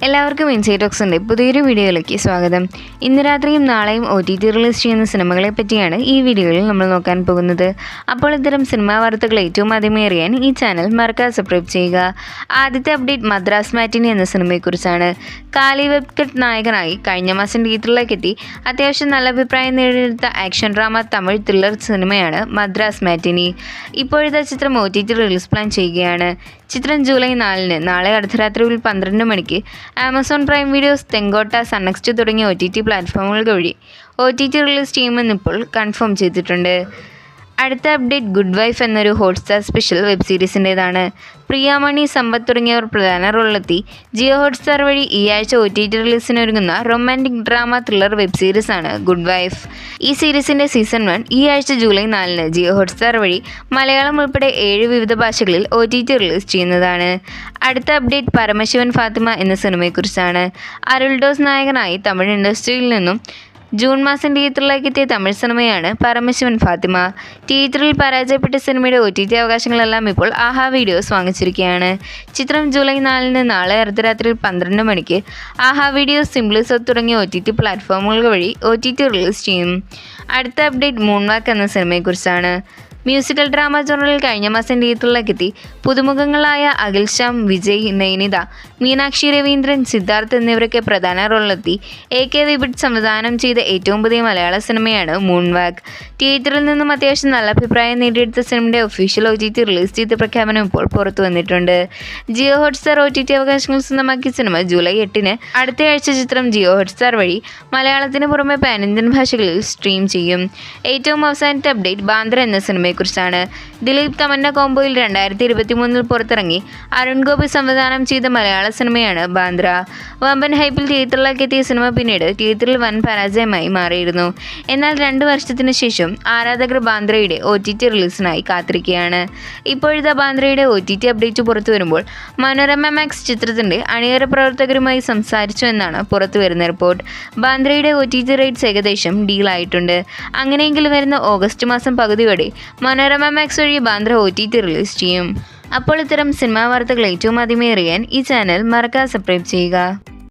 എല്ലാവർക്കും ഇൻസൈറ്റ് ടോക്സിൻ്റെ പുതിയൊരു വീഡിയോയിലേക്ക് സ്വാഗതം. ഇന്ന് രാത്രിയും നാളെയും OTT റിലീസ് ചെയ്യുന്ന സിനിമകളെ പറ്റിയാണ് ഈ വീഡിയോയിൽ നമ്മൾ നോക്കാൻ പോകുന്നത്. അപ്പോൾ ഇത്തരം സിനിമാ വാർത്തകൾ ഏറ്റവും ആദ്യമേ അറിയാൻ ഈ ചാനൽ മറക്കാതെ സബ്സ്ക്രൈബ് ചെയ്യുക. ആദ്യത്തെ അപ്ഡേറ്റ് മദ്രാസ് മാറ്റിനി എന്ന സിനിമയെക്കുറിച്ചാണ്. കാലി വെബ്കട്ട് നായകനായി കഴിഞ്ഞ മാസം തിയേറ്ററിലേക്ക് എത്തി അത്യാവശ്യം നല്ല അഭിപ്രായം നേടിയെടുത്ത ആക്ഷൻ ഡ്രാമ തമിഴ് ത്രില്ലർ സിനിമയാണ് മദ്രാസ് മാറ്റിനി. ഇപ്പോഴത്തെ ചിത്രം OTT റിലീസ് പ്ലാൻ ചെയ്യുകയാണ്. ചിത്രം ജൂലൈ 4-ന് നാളെ അർദ്ധരാത്രി 12 മണിക്ക് ആമസോൺ പ്രൈം വീഡിയോസ്, തെങ്കോട്ട, സൺനെക്സ്റ്റ് തുടങ്ങിയ OTT പ്ലാറ്റ്ഫോമുകൾ വഴി OTT റിലീസ് ചെയ്യുമെന്ന് ഇപ്പോൾ കൺഫേം ചെയ്തിട്ടുണ്ട്. അടുത്ത അപ്ഡേറ്റ് ഗുഡ് വൈഫ് എന്നൊരു ഹോട്ട്സ്റ്റാർ സ്പെഷ്യൽ വെബ് സീരീസിൻ്റേതാണ്. പ്രിയാമണി, സമ്പത്ത് തുടങ്ങിയവർ പ്രധാന റോളിലെത്തി ജിയോ ഹോട്ട്സ്റ്റാർ വഴി ഈ ആഴ്ച OTT റിലീസിനൊരുങ്ങുന്ന റൊമാൻറ്റിക് ഡ്രാമ ത്രില്ലർ വെബ് സീരീസാണ് ഗുഡ് വൈഫ്. ഈ സീരീസിൻ്റെ സീസൺ 1 ഈ ആഴ്ച ജൂലൈ 4-ന് ജിയോ ഹോട്ട്സ്റ്റാർ വഴി മലയാളം ഉൾപ്പെടെ 7 വിവിധ ഭാഷകളിൽ OTT റിലീസ് ചെയ്യുന്നതാണ്. അടുത്ത അപ്ഡേറ്റ് പരമശിവൻ ഫാത്തിമ എന്ന സിനിമയെക്കുറിച്ചാണ്. അരുൾഡോസ് നായകനായി തമിഴ് ഇൻഡസ്ട്രിയിൽ നിന്നും ജൂൺ മാസം തിയേറ്ററിലേക്ക് എത്തിയ തമിഴ് സിനിമയാണ് പരമശിവൻ ഫാത്തിമ. തിയേറ്ററിൽ പരാജയപ്പെട്ട സിനിമയുടെ OTT അവകാശങ്ങളെല്ലാം ഇപ്പോൾ ആഹാ വീഡിയോസ് വാങ്ങിച്ചിരിക്കുകയാണ്. ചിത്രം ജൂലൈ 4-ന് നാളെ അർദ്ധരാത്രി 12 മണിക്ക് ആഹാ വീഡിയോസ്, സിംപ്ലി സൗത്ത് തുടങ്ങിയ OTT പ്ലാറ്റ്ഫോമുകൾ വഴി OTT റിലീസ് ചെയ്യും. അടുത്ത അപ്ഡേറ്റ് മൂൺവാക്ക് എന്ന സിനിമയെക്കുറിച്ചാണ്. മ്യൂസിക്കൽ ഡ്രാമ ജോണറിൽ കഴിഞ്ഞ മാസം തിയേറ്ററിലേക്ക് എത്തി പുതുമുഖങ്ങളായ അഖിൽ ശ്യാം, വിജയ്, നൈനിത, മീനാക്ഷി രവീന്ദ്രൻ, സിദ്ധാർത്ഥ് എന്നിവരൊക്കെ പ്രധാന റോളിലെത്തി AK വിപിട്ട് സംവിധാനം ചെയ്ത ഏറ്റവും പുതിയ മലയാള സിനിമയാണ് മൂൺവാക്ക്. തിയേറ്ററിൽ നിന്നും അത്യാവശ്യം നല്ല അഭിപ്രായം നേടിയെടുത്ത സിനിമയുടെ ഒഫീഷ്യൽ OTT റിലീസ് ചെയ്ത പ്രഖ്യാപനം ഇപ്പോൾ പുറത്തു വന്നിട്ടുണ്ട്. ജിയോ ഹോട്ട്സ്റ്റാർ OTT അവകാശങ്ങൾ സ്വന്തമാക്കിയ സിനിമ ജൂലൈ 8-ന് അടുത്തയാഴ്ച ചിത്രം ജിയോ ഹോട്ട്സ്റ്റാർ വഴി മലയാളത്തിന് പുറമെ പാൻ-ഇന്ത്യൻ ഭാഷകളിൽ സ്ട്രീം ചെയ്യും. ഏറ്റവും അവസാനത്തെ അപ്ഡേറ്റ് ബാന്ദ്ര എന്ന സിനിമയെക്കുറിച്ചാണ്. ദിലീപ് തമന്ന കോംബോയിൽ 2023-ൽ പുറത്തിറങ്ങി അരുൺ ഗോപി സംവിധാനം ചെയ്ത മലയാള സിനിമയാണ് ബാന്ദ്ര. വമ്പൻ ഹൈപ്പിൽ തിയേറ്ററിലേക്ക് എത്തിയ സിനിമ പിന്നീട് തിയേറ്ററിൽ വൻ പരാജയമായി മാറിയിരുന്നു. എന്നാൽ 2 വർഷത്തിന് ശേഷം ആരാധകർ ബാന്ദ്രയുടെ OTT റിലീസിനായി കാത്തിരിക്കുകയാണ്. ഇപ്പോഴത്തെ ബാന്ദ്രയുടെ OTT അപ്ഡേറ്റ് പുറത്തു വരുമ്പോൾ മനോരമ മാക്സ് ചിത്രത്തിൻ്റെ അണിയറ പ്രവർത്തകരുമായി സംസാരിച്ചു എന്നാണ് പുറത്തു വരുന്ന റിപ്പോർട്ട്. ബാന്ദ്രയുടെ OTT റൈറ്റ്സ് ഏകദേശം ഡീലായിട്ടുണ്ട്. അങ്ങനെയെങ്കിൽ വരുന്ന ഓഗസ്റ്റ് മാസം പകുതിയോടെ മനോരമ മാക്സ് വഴി ബാന്ദ്ര OTT റിലീസ് ചെയ്യും. അപ്പോൾ ഇത്തരം സിനിമാ വാർത്തകൾ ഏറ്റവും ആദ്യമേ അറിയാൻ ഈ ചാനൽ മറക്കാതെ സബ്സ്ക്രൈബ് ചെയ്യുക.